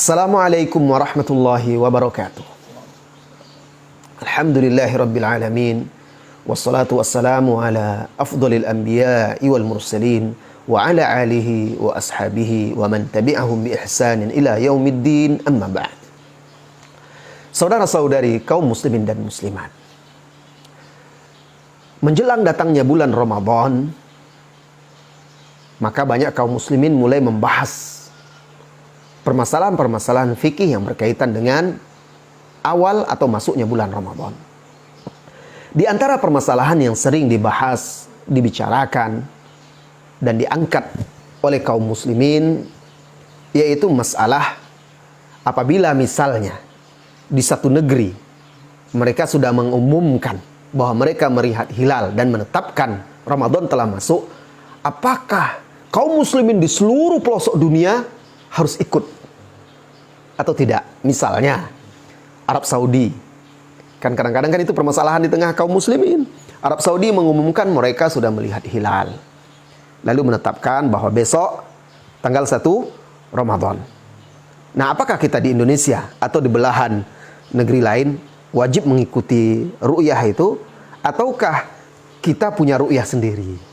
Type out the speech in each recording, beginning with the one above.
Assalamualaikum warahmatullahi wabarakatuh. Alhamdulillahi rabbil alamin. Wassalatu wassalamu ala afdalil anbiya'i wal mursalin wa ala alihi wa ashabihi wa man tabi'ahum bi ihsanin ila yaumiddin, amma ba'd. Saudara-saudari kaum muslimin dan muslimat, menjelang datangnya bulan Ramadan, maka banyak kaum muslimin mulai membahas permasalahan-permasalahan fikih yang berkaitan dengan awal atau masuknya bulan Ramadan. Di antara permasalahan yang sering dibahas, dibicarakan, dan diangkat oleh kaum muslimin, yaitu masalah apabila misalnya di satu negeri mereka sudah mengumumkan bahwa mereka melihat hilal dan menetapkan Ramadan telah masuk, apakah kaum muslimin di seluruh pelosok dunia harus ikut atau tidak? Misalnya Arab Saudi, kan kadang-kadang kan itu permasalahan di tengah kaum muslimin. Arab Saudi mengumumkan mereka sudah melihat hilal, lalu menetapkan bahwa besok tanggal 1 Ramadan. Nah, apakah kita di Indonesia atau di belahan negeri lain wajib mengikuti ru'yah itu, ataukah kita punya ru'yah sendiri?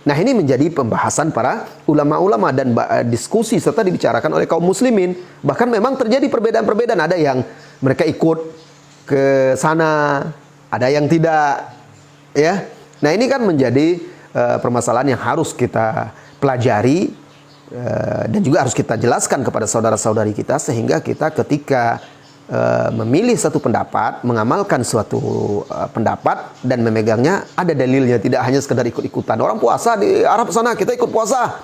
Nah, ini menjadi pembahasan para ulama-ulama dan diskusi serta dibicarakan oleh kaum muslimin. Bahkan memang terjadi perbedaan-perbedaan. Ada yang mereka ikut ke sana, ada yang tidak, ya. Nah, ini kan menjadi permasalahan yang harus kita pelajari dan juga harus kita jelaskan kepada saudara-saudari kita, sehingga kita ketika memilih satu pendapat, mengamalkan suatu pendapat dan memegangnya, ada dalilnya, tidak hanya sekedar ikut-ikutan. Orang puasa di Arab sana, kita ikut puasa.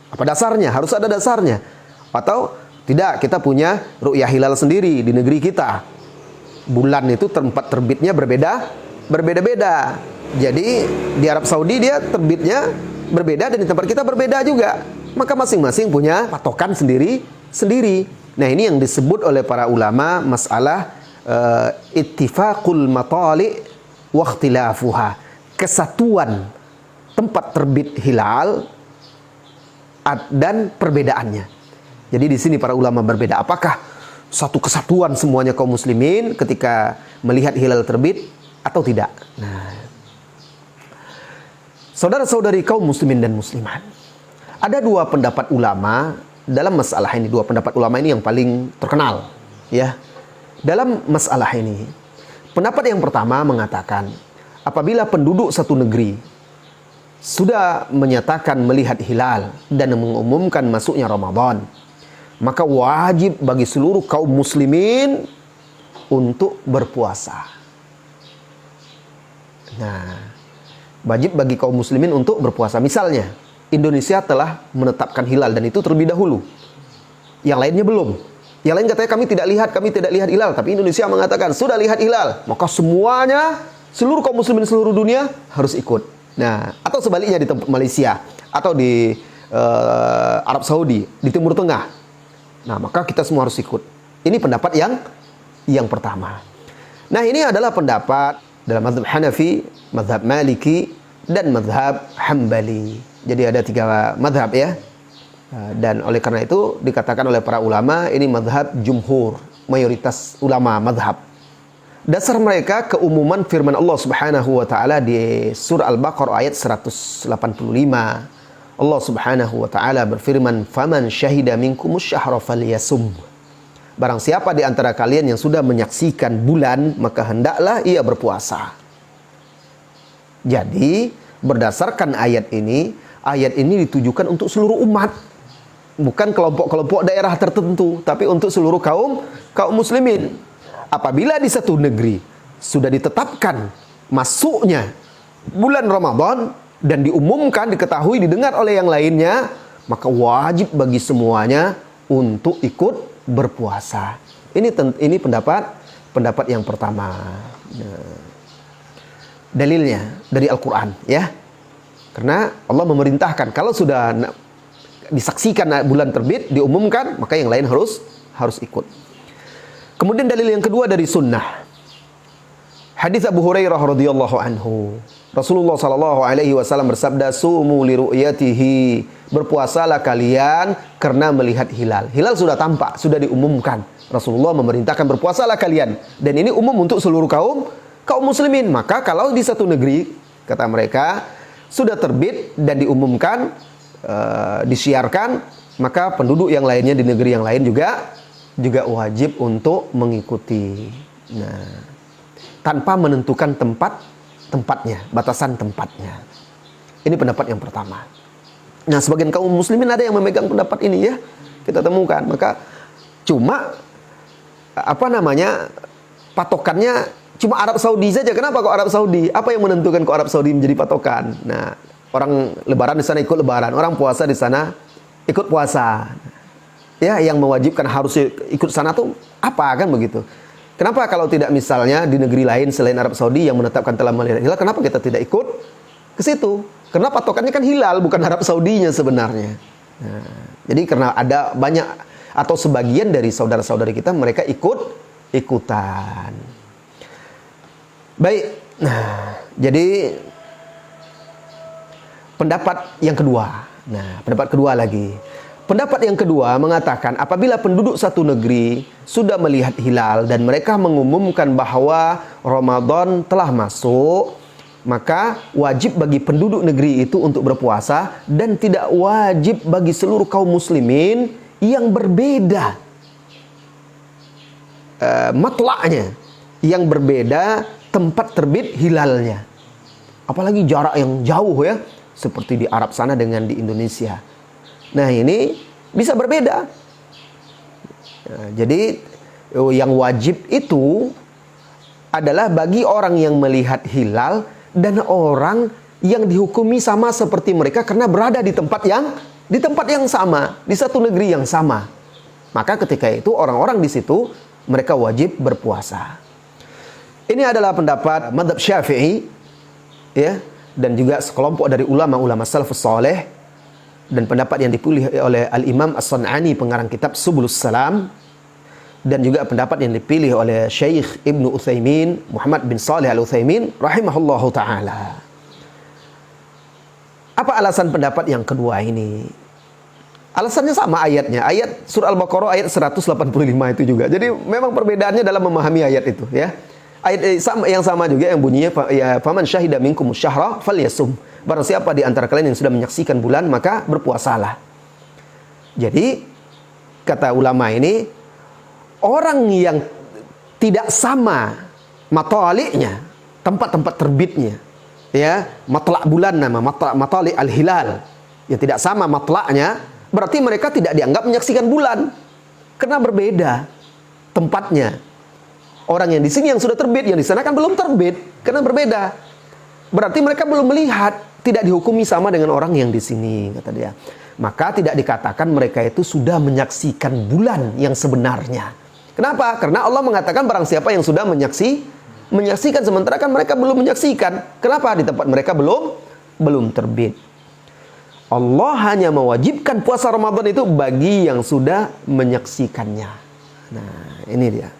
Apa dasarnya? Harus ada dasarnya. Atau tidak, kita punya ru'yah hilal sendiri di negeri kita. Bulan itu tempat terbitnya berbeda-beda. Jadi di Arab Saudi dia terbitnya berbeda dan di tempat kita berbeda juga. Maka masing-masing punya patokan sendiri. Nah, ini yang disebut oleh para ulama masalah ittifaqul matali' wa ikhtilafuha. Kesatuan tempat terbit hilal dan perbedaannya. Jadi di sini para ulama berbeda. Apakah satu kesatuan semuanya kaum muslimin ketika melihat hilal terbit atau tidak? Nah, saudara-saudari kaum muslimin dan muslimat, ada dua pendapat ulama dalam masalah ini. Dua pendapat ulama ini yang paling terkenal, ya, dalam masalah ini. Pendapat yang pertama mengatakan, apabila penduduk satu negeri sudah menyatakan melihat hilal dan mengumumkan masuknya Ramadan, maka wajib bagi seluruh kaum muslimin untuk berpuasa. Nah, wajib bagi kaum muslimin untuk berpuasa. Misalnya Indonesia telah menetapkan hilal dan itu terlebih dahulu, yang lainnya belum. Yang lain katanya kami tidak lihat hilal, tapi Indonesia mengatakan sudah lihat hilal, maka semuanya, seluruh kaum muslimin seluruh dunia harus ikut. Nah, atau sebaliknya di tempat Malaysia atau di Arab Saudi, di Timur Tengah, nah maka kita semua harus ikut. Ini pendapat yang pertama. Nah, ini adalah pendapat dalam mazhab Hanafi, mazhab Maliki, dan mazhab Hambali. Jadi ada 3 mazhab, ya. Dan oleh karena itu dikatakan oleh para ulama ini mazhab jumhur, mayoritas ulama mazhab. Dasar mereka keumuman firman Allah Subhanahu wa taala di surah Al-Baqarah ayat 185. Allah Subhanahu wa taala berfirman, "Faman syahida minkumus syahra falyasum." Barang siapa di antara kalian yang sudah menyaksikan bulan, maka hendaklah ia berpuasa. Jadi, berdasarkan ayat ini ditujukan untuk seluruh umat, bukan kelompok-kelompok daerah tertentu, tapi untuk seluruh kaum muslimin. Apabila di satu negeri sudah ditetapkan masuknya bulan Ramadan dan diumumkan, diketahui, didengar oleh yang lainnya, maka wajib bagi semuanya untuk ikut berpuasa. Ini pendapat yang pertama. Nah, dalilnya dari Al-Quran, ya. Karena Allah memerintahkan, kalau sudah disaksikan bulan terbit, diumumkan, maka yang lain harus ikut. Kemudian dalil yang kedua dari sunnah. Hadis Abu Hurairah radhiyallahu anhu. Rasulullah sallallahu alaihi wasallam bersabda, "Sumu li ru'yatihi." Berpuasalah kalian karena melihat hilal. Hilal sudah tampak, sudah diumumkan. Rasulullah memerintahkan berpuasalah kalian, dan ini umum untuk seluruh kaum muslimin. Maka kalau di satu negeri, kata mereka, sudah terbit dan diumumkan, disiarkan, maka penduduk yang lainnya di negeri yang lain juga wajib untuk mengikuti. Nah, tanpa menentukan tempatnya, batasan tempatnya. Ini pendapat yang pertama. Nah, sebagian kaum muslimin ada yang memegang pendapat ini ya. Kita temukan. Maka cuma patokannya cuma Arab Saudi saja. Kenapa kok Arab Saudi? Apa yang menentukan kok Arab Saudi menjadi patokan? Nah, orang lebaran di sana ikut lebaran, orang puasa di sana ikut puasa. Ya, yang mewajibkan harus ikut sana tuh apa, kan begitu? Kenapa kalau tidak misalnya di negeri lain selain Arab Saudi yang menetapkan telah melihat hilal, kenapa kita tidak ikut ke situ? Karena patokannya kan hilal, bukan Arab Saudinya sebenarnya. Nah, jadi karena ada banyak atau sebagian dari saudara-saudari kita, mereka ikutan. Baik. Nah, jadi pendapat yang kedua. Nah, pendapat kedua lagi. Pendapat yang kedua mengatakan apabila penduduk satu negeri sudah melihat hilal dan mereka mengumumkan bahwa Ramadan telah masuk, maka wajib bagi penduduk negeri itu untuk berpuasa dan tidak wajib bagi seluruh kaum muslimin yang berbeda matla'nya, yang berbeda tempat terbit hilalnya. Apalagi jarak yang jauh ya, seperti di Arab sana dengan di Indonesia. Nah, ini bisa berbeda. Nah, jadi yang wajib itu adalah bagi orang yang melihat hilal dan orang yang dihukumi sama seperti mereka karena berada di tempat yang sama, di satu negeri yang sama. Maka ketika itu orang-orang di situ mereka wajib berpuasa. Ini adalah pendapat mazhab Syafi'i ya, dan juga sekelompok dari ulama-ulama salafus saleh, dan pendapat yang dipilih oleh Al-Imam As-San'ani pengarang kitab Subulus Salam, dan juga pendapat yang dipilih oleh Syekh Ibnu Utsaimin, Muhammad bin Shalih Al-Utsaimin rahimahullahu taala. Apa alasan pendapat yang kedua ini? Alasannya sama ayatnya, ayat surah Al-Baqarah ayat 185 itu juga. Jadi memang perbedaannya dalam memahami ayat itu ya. Ayat yang sama juga yang bunyinya ya, faman syahida minkum syahra falyasum. Barang siapa di antara kalian yang sudah menyaksikan bulan, maka berpuasalah. Jadi kata ulama ini, orang yang tidak sama matali'nya, tempat-tempat terbitnya, ya, matla' bulan nama matali' al-hilal, yang tidak sama matla'nya, berarti mereka tidak dianggap menyaksikan bulan karena berbeda tempatnya. Orang yang di sini yang sudah terbit, yang di sana kan belum terbit karena berbeda. Berarti mereka belum melihat, tidak dihukumi sama dengan orang yang di sini, kata dia. Maka tidak dikatakan mereka itu sudah menyaksikan bulan yang sebenarnya. Kenapa? Karena Allah mengatakan barang siapa yang sudah menyaksikan, sementara kan mereka belum menyaksikan. Kenapa? Di tempat mereka belum terbit. Allah hanya mewajibkan puasa Ramadan itu bagi yang sudah menyaksikannya. Nah, ini dia.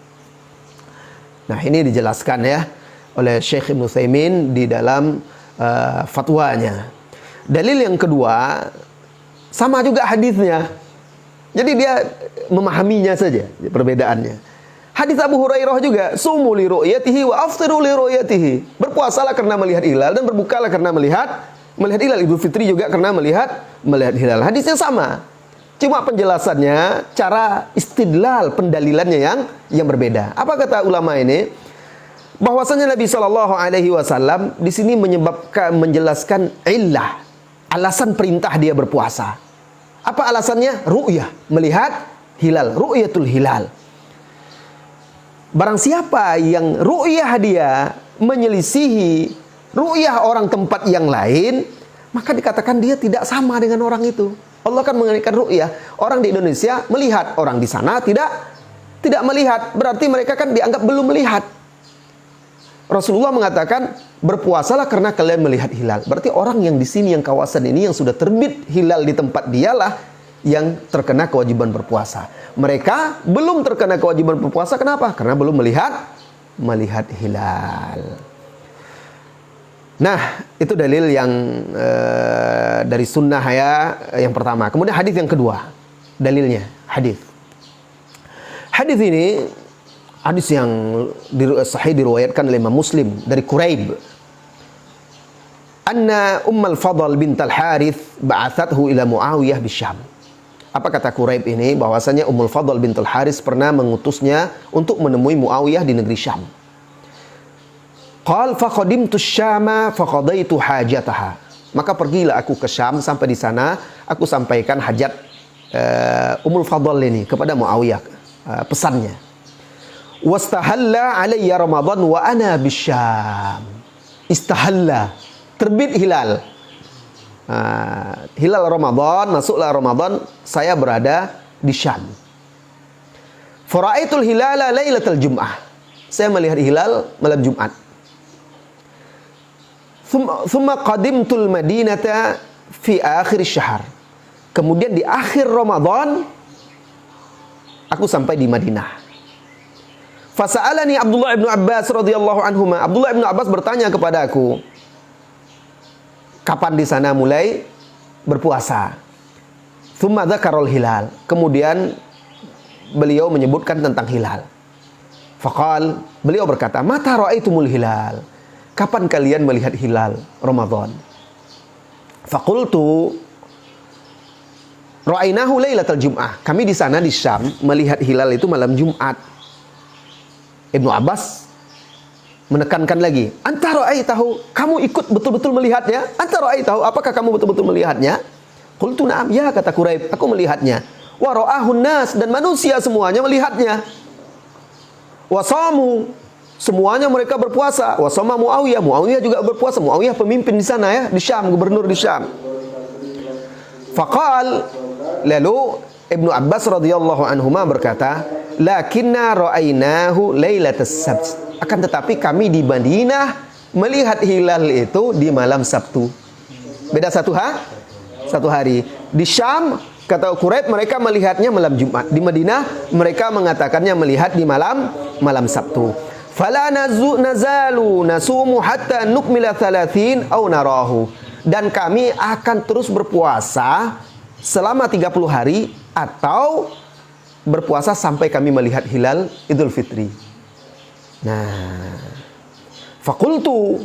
Nah, ini dijelaskan ya oleh Syekh Ibnu Utsaimin di dalam fatwanya. Dalil yang kedua sama juga hadisnya. Jadi dia memahaminya saja perbedaannya. Hadis Abu Hurairah juga, sumu li ru'yatihi wa aftiru li ru'yatihi. Berpuasalah karena melihat hilal dan berbukalah karena melihat hilal. Idul Fitri juga karena melihat hilal. Hadisnya sama. Cuma penjelasannya, cara istidlal, pendalilannya yang berbeda. Apa kata ulama ini? Bahwasanya Nabi Shallallahu Alaihi Wasallam di sini menjelaskan illah, alasan perintah dia berpuasa. Apa alasannya? Ru'yah, melihat hilal, ru'yatul hilal. Barang siapa yang ru'yah dia menyelisihi ru'yah orang tempat yang lain, maka dikatakan dia tidak sama dengan orang itu. Allah kan mengenaikan ru'yah. Orang di Indonesia melihat, orang di sana tidak melihat. Berarti mereka kan dianggap belum melihat. Rasulullah mengatakan, berpuasalah karena kalian melihat hilal. Berarti orang yang di sini, yang kawasan ini, yang sudah terbit hilal di tempat dialah yang terkena kewajiban berpuasa. Mereka belum terkena kewajiban berpuasa. Kenapa? Karena belum melihat melihat hilal. Nah, itu dalil yang dari sunnah ya, yang pertama. Kemudian hadis yang kedua, dalilnya hadis. Hadis ini hadis yang sahih diriwayatkan oleh Imam Muslim dari Quraib. Anna Ummul Fadl bint Al-Harith ba'athathu ila Muawiyah bisyam. Apa kata Quraib ini? Bahwasanya Ummul Fadl bint Al-Harith pernah mengutusnya untuk menemui Muawiyah di negeri Syam. Qal faqadimtu Syama faqadaitu hajataha. Maka pergilah aku ke Syam, sampai di sana aku sampaikan hajat Ummul Fadl ini kepada Muawiyah, pesannya. Wastahalla alayya Ramadan wa ana bisyam. Istahalla, terbit hilal. Hilal Ramadan, masuklah Ramadan, saya berada di Syam. Fara'aitul hilala lailatul Jum'ah. Saya melihat hilal malam Jumat. Thumma qadimtul Madinata fi akhir syahr. Kemudian di akhir Ramadan aku sampai di Madinah. Fasa'alani Abdullah bin Abbas radhiyallahu anhuma. Abdullah bin Abbas bertanya kepada aku, kapan di sana mulai berpuasa? Thumma dzakarul hilal. Kemudian beliau menyebutkan tentang hilal. Faqal, beliau berkata, "Mata ra'aitumul hilal?" Kapan kalian melihat hilal Ramadan? Faqultu, ra'ainahu lailatul Jum'ah. Kami di sana di Syam melihat hilal itu malam Jumat. Ibnu Abbas menekankan lagi, anta ra'aitahu, kamu ikut betul-betul melihatnya? Anta ra'aitahu, apakah kamu betul-betul melihatnya? Qultu na'am, ya, kata Quraib, aku melihatnya. Wa ra'ahun nas, dan manusia semuanya melihatnya. Wa samu, semuanya mereka berpuasa. Wa sama Muawiyah, Muawiyah juga berpuasa. Muawiyah pemimpin di sana ya, di Syam, gubernur di Syam. Faqal, lalu Ibnu Abbas radhiyallahu anhuma berkata, lakinna ra'ainahu lailatas sabt. Akan tetapi kami di Madinah melihat hilal itu di malam Sabtu. Beda satu hari. Di Syam, kata Quraib, mereka melihatnya malam Jumat. Di Madinah mereka mengatakannya melihat di malam Sabtu. Fala nazalu nasumu hatta nukmila 30 au narahu. Dan kami akan terus berpuasa selama 30 hari atau berpuasa sampai kami melihat hilal Idul Fitri. Nah, faqultu,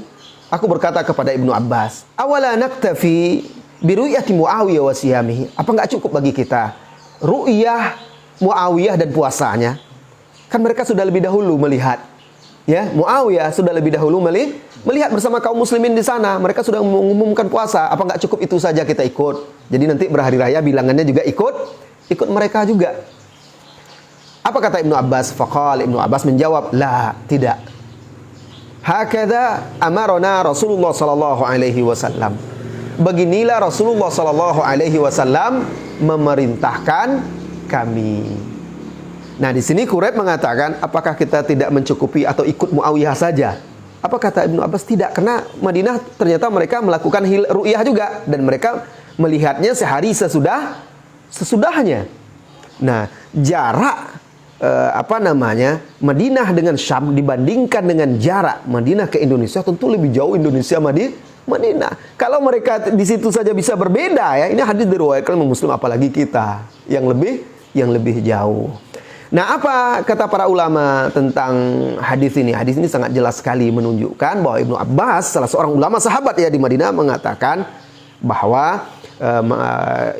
aku berkata kepada Ibnu Abbas, awala naktafi bi ru'yati Muawiyah wa siyamihi. Apa enggak cukup bagi kita ru'yah Muawiyah dan puasanya? Kan mereka sudah lebih dahulu melihat. Ya, Muawiyah sudah lebih dahulu melihat bersama kaum muslimin di sana. Mereka sudah mengumumkan puasa. Apa enggak cukup itu saja kita ikut? Jadi nanti berhari raya bilangannya juga ikut mereka juga. Apa kata Ibnu Abbas? Faqal, Ibnu Abbas menjawab, la, tidak. Hakadha amarona Rasulullah sallallahu alaihi wasallam. Beginilah Rasulullah sallallahu alaihi wasallam memerintahkan kami. Nah, di sini Quraib mengatakan, apakah kita tidak mencukupi atau ikut Muawiyah saja? Apa kata Ibnu Abbas? Tidak, karena Madinah ternyata mereka melakukan ru'yah juga, dan mereka melihatnya sehari sesudahnya. Nah, jarak Madinah dengan Syam dibandingkan dengan jarak Madinah ke Indonesia, tentu lebih jauh Indonesia Madinah. Kalau mereka di situ saja bisa berbeda ya, ini hadis diriwayatkan Muslim, apalagi kita yang lebih jauh. Nah, apa kata para ulama tentang hadis ini? Hadis ini sangat jelas sekali menunjukkan bahwa Ibnu Abbas, salah seorang ulama sahabat ya di Madinah, mengatakan bahwa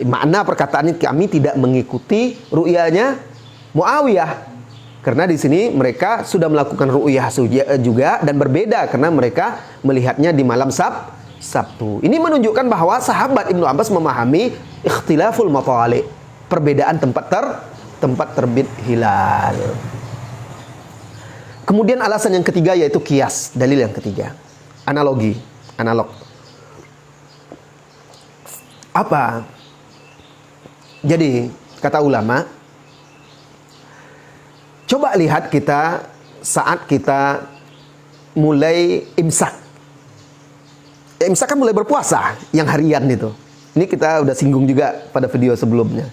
makna perkataan ini, kami tidak mengikuti ru'yahnya Muawiyah, karena di sini mereka sudah melakukan ru'yah juga dan berbeda karena mereka melihatnya di malam Sabtu. Ini menunjukkan bahwa sahabat Ibnu Abbas memahami ikhtilaful matali, perbedaan tempat terbit hilal. Kemudian alasan yang ketiga yaitu kias, dalil yang ketiga, analog. Apa? Jadi kata ulama, coba lihat kita saat kita mulai imsak. Imsak kan mulai berpuasa yang harian itu. Ini kita udah singgung juga pada video sebelumnya.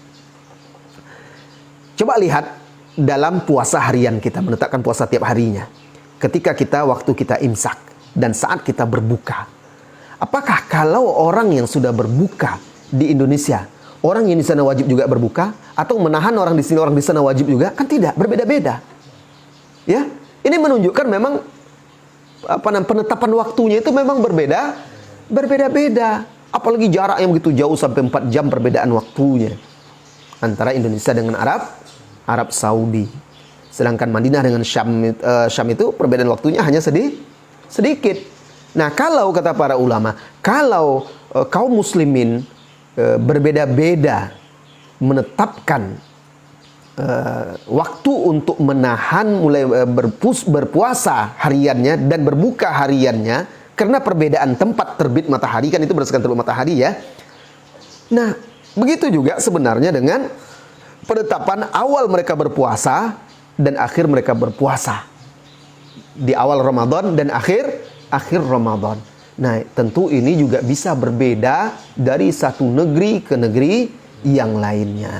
Coba lihat dalam puasa harian kita, menetapkan puasa tiap harinya. ketika waktu kita imsak dan saat kita berbuka. Apakah kalau orang yang sudah berbuka di Indonesia, orang yang di sana wajib juga berbuka, atau menahan orang di sini, orang di sana wajib juga? Kan tidak, berbeda-beda. Ya, ini menunjukkan memang penetapan waktunya itu memang berbeda-beda. Apalagi jarak yang begitu jauh sampai 4 jam perbedaan waktunya antara Indonesia dengan Arab Saudi. Sedangkan Madinah dengan Syam itu perbedaan waktunya hanya sedikit. Nah, kalau kata para ulama, kalau kaum muslimin berbeda-beda menetapkan waktu untuk menahan mulai berpuasa hariannya dan berbuka hariannya karena perbedaan tempat terbit matahari, kan itu berdasarkan terbit matahari ya. Nah, begitu juga sebenarnya dengan penetapan awal mereka berpuasa dan akhir mereka berpuasa. Di awal Ramadan dan akhir Ramadan. Nah, tentu ini juga bisa berbeda dari satu negeri ke negeri yang lainnya.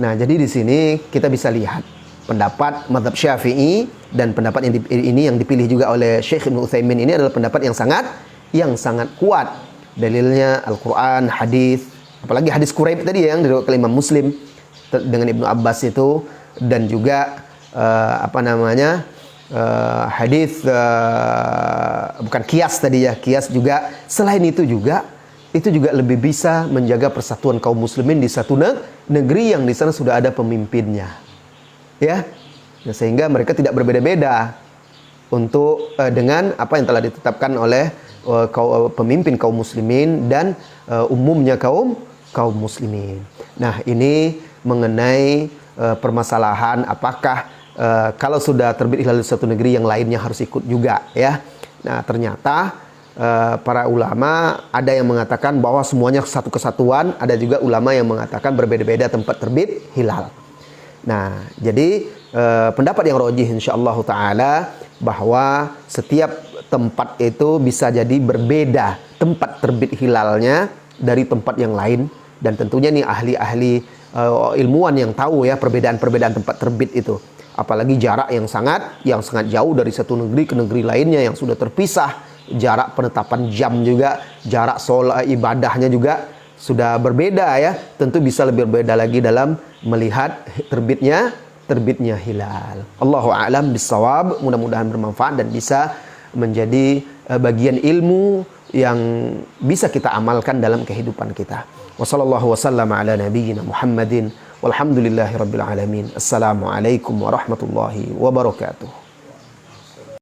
Nah, jadi di sini kita bisa lihat pendapat mazhab Syafi'i dan pendapat ini yang dipilih juga oleh Syekh Ibnu Utsaimin ini adalah pendapat yang sangat kuat. Dalilnya Al-Qur'an, hadis, apalagi hadis Quraib tadi yang diriwayatkan Imam Muslim dengan Ibnu Abbas itu, dan juga hadis bukan kias tadi ya, kias juga. Selain itu juga lebih bisa menjaga persatuan kaum muslimin di satu negeri yang di sana sudah ada pemimpinnya. Ya. Nah, sehingga mereka tidak berbeda-beda untuk dengan apa yang telah ditetapkan oleh pemimpin kaum muslimin dan umumnya kaum muslimin. Nah, ini mengenai permasalahan apakah kalau sudah terbit hilal di satu negeri yang lainnya harus ikut juga ya. Nah, ternyata para ulama ada yang mengatakan bahwa semuanya satu kesatuan, ada juga ulama yang mengatakan berbeda-beda tempat terbit hilal. Nah, jadi pendapat yang rajih insyaallah taala bahwa setiap tempat itu bisa jadi berbeda tempat terbit hilalnya dari tempat yang lain, dan tentunya nih ahli-ahli ilmuwan yang tahu ya perbedaan-perbedaan tempat terbit itu. Apalagi jarak yang sangat jauh dari satu negeri ke negeri lainnya yang sudah terpisah, jarak penetapan jam juga, jarak sholat ibadahnya juga sudah berbeda ya. Tentu bisa lebih berbeda lagi dalam melihat terbitnya hilal. Allahu a'lam bissawab. Mudah-mudahan bermanfaat dan bisa menjadi bagian ilmu yang bisa kita amalkan dalam kehidupan kita. Wassallallahu wasallam ala nabiyyina Muhammadin walhamdulillahi rabbil alamin. Assalamualaikum warahmatullahi wabarakatuh.